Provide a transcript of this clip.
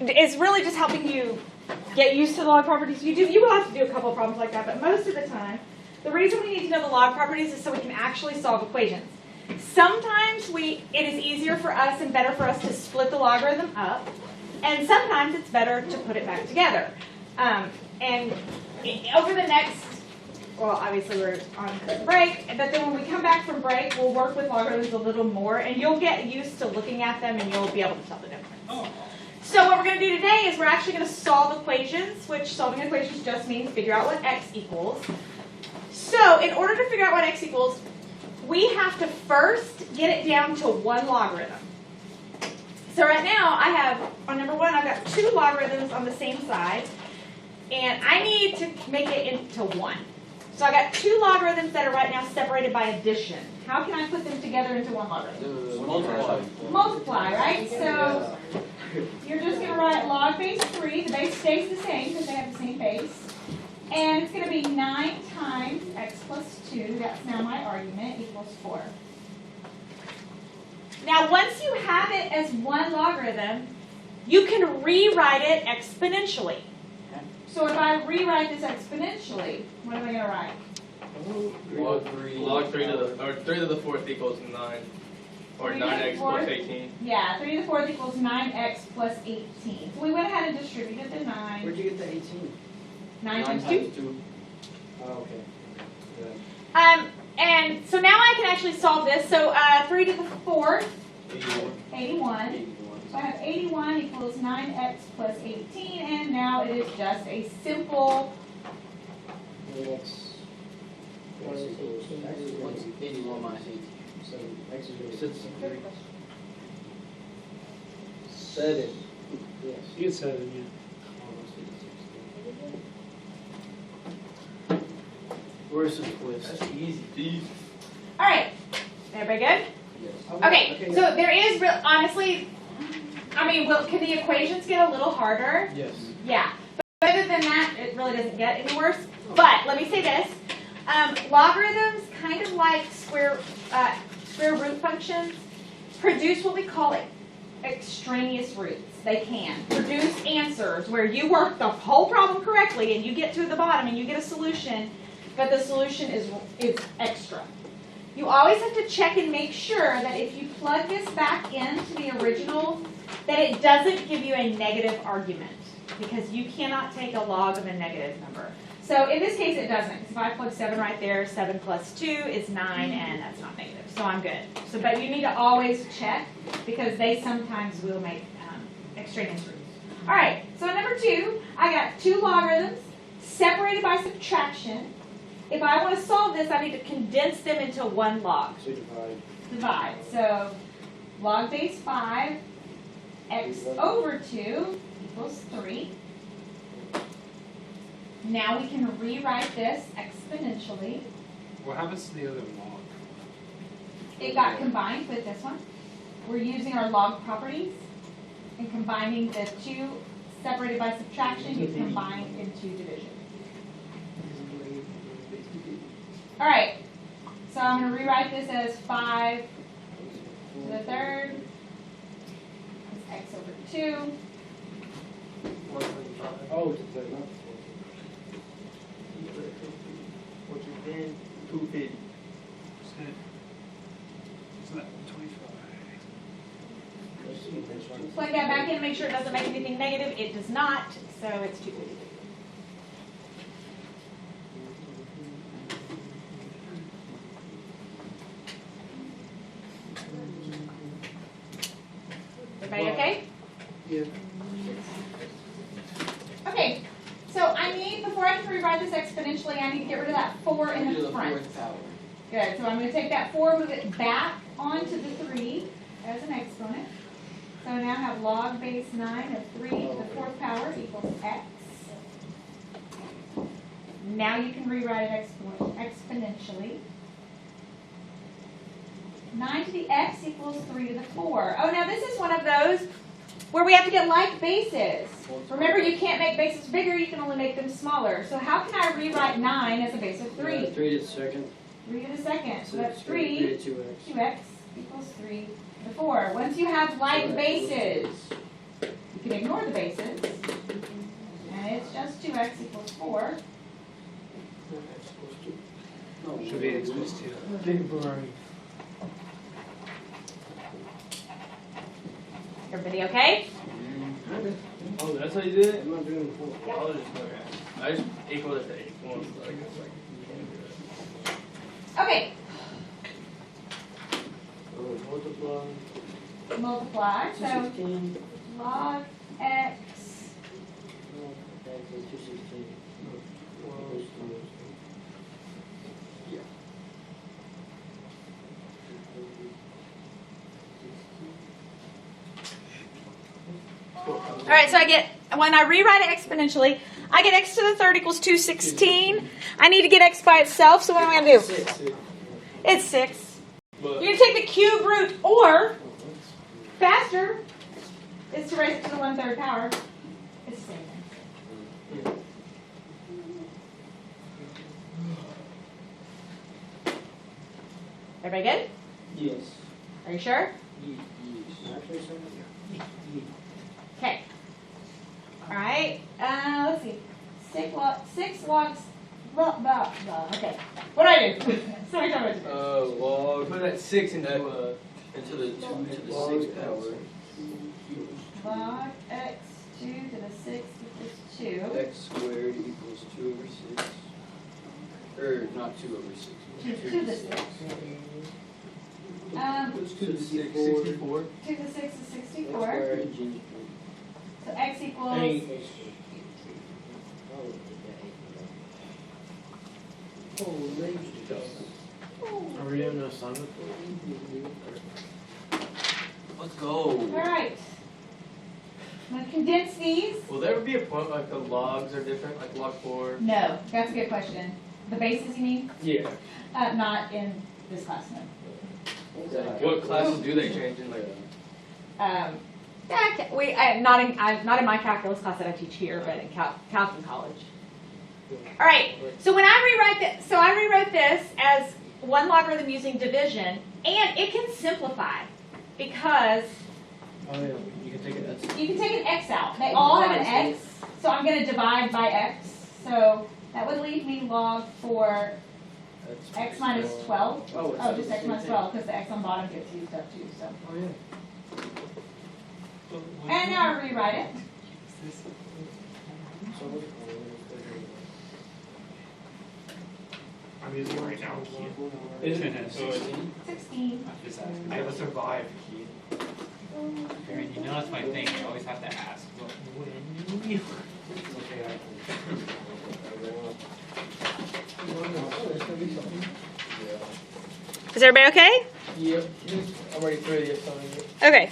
is really just helping you get used to the log properties. You will have to do a couple of problems like that, but most of the time, the reason we need to know the log properties is so we can actually solve equations. Sometimes it is easier for us and better for us to split the logarithm up, and sometimes it's better to put it back together. And over the next, well, obviously we're on break, but then when we come back from break, we'll work with logarithms a little more, and you'll get used to looking at them, and you'll be able to tell the difference. Oh. So what we're going to do today is we're actually going to solve equations, which solving equations just means figure out what x equals. So in order to figure out what x equals, we have to first get it down to one logarithm. So right now, I have, on number one, I've got two logarithms on the same side, and I need to make it into one. So I got two logarithms that are right now separated by addition. How can I put them together into one logarithm? Multiply. Multiply, right? So you're just going to write log base 3. The base stays the same because they have the same base. And it's going to be 9 times x plus 2. That's now my argument, equals 4. Now, once you have it as one logarithm, you can rewrite it exponentially. So if I rewrite this exponentially, what am I going to write? Log 3 to the 4th equals 9. Or 9x plus 18. Yeah, 3 to the 4th equals 9x plus 18. So we went ahead and distributed the 9. Where'd you get the 18? 9 times 2. Oh, okay. Good. And so now I can actually solve this. So 3 to the 4th, 81. So I have 81 equals 9x plus 18, and now it is just a simple 81 minus 18. So x is 3. 7. Yes. You get 7, yeah. Where's the twist? That's easy. All right. Everybody good? Yes. Okay. So there is honestly, I mean, can the equations get a little harder? Yes. Yeah. But other than that, it really doesn't get any worse. But let me say this. Logarithms, kind of like square root functions, produce what we call extraneous roots. They can produce answers where you work the whole problem correctly and you get to the bottom and you get a solution, but the solution is extra. You always have to check and make sure that if you plug this back into the original, that it doesn't give you a negative argument, because you cannot take a log of a negative number. So in this case, it doesn't. Because if I plug 7 right there, 7 plus 2 is 9, and that's not negative. So I'm good. So, but you need to always check, because they sometimes will make extraneous roots. All right, so number 2, I got two logarithms separated by subtraction. If I want to solve this, I need to condense them into one log. So divide. Divide. So log base 5, x over 2 equals 3. Now we can rewrite this exponentially. What happens to the other log? It got combined with this one. We're using our log properties and combining the two separated by subtraction, you combine into division. All right, so I'm going to rewrite this as 5 to the 3rd. It's x over 2. Oh, to the third, not Which is then 250. Isn't that 25? Plug that back in, make sure it doesn't make anything negative. It does not, so it's 250. Everybody okay? Yeah. Okay, so I need, before I can rewrite this exponentially, I need to get rid of that 4 in the front. Good, so I'm going to take that 4, move it back onto the 3 as an exponent. So now I have log base 9 of 3 to the 4th power equals x. Now you can rewrite it exponentially. 9 to the x equals 3 to the 4. Oh, now this is one of those where we have to get like bases. Remember, you can't make bases bigger, you can only make them smaller. So how can I rewrite 9 as a base of 3? 3 to the second. 3 to the second. So that's 3 to 2x. 2x equals 3 to the 4. Once you have like bases, 4. Should be x plus 2. Everybody okay? Oh, that's how you did it? I'm not doing it for. I was just okay. I just equaled it to 8. Well, it's like, Okay, Multiply. multiply. So 216. log x. No, that's 216. Yeah. All right, so I get, when I rewrite it exponentially, I get x to the third equals 216. I need to get x by itself, so what am I going to do? 6. It's 6. but You're going to take the cube root, or faster is to raise it to the 1/3 power. It's the same thing. Everybody good? Yes. Are you sure? Yes. Actually, so Okay. All right. Let's see. 6 logs. Blah, blah, blah. Okay. What do I do? Somebody tell me what to do. log. Put that 6 into into the 2 to the 6 power. Log x 2 to the 6 equals 2. X squared equals 2 over 6. Or not 2 over 6. 2 to the 6. 2 to the 6. 64. 2 to the 6 is 64. Squared. So x equals. Are we doing an assignment? Let's go. All right. I'm going to condense these. Will there be a point like the logs are different, like log 4? No, that's a good question. The bases, you mean? Yeah. Not in this class, no. What classes do they change in? Like, Not in my calculus class that I teach here, but in calc in college. All right. So when I rewrite this, I rewrote this as one logarithm using division, and it can simplify because Oh yeah, you can take it. you can take an x out. They all have an x, so I'm going to divide by x. So that would leave me log for x minus 12. Oh, just x minus 12 because the x on bottom gets used up too. So. Oh yeah. And now I rewrite it. I'm using it right now. is it? So it's 16. Just asking. I have a survive key. Aaron, you know that's my thing. You always have to ask. Is everybody okay? Yep. I'm ready for the assignment. Okay.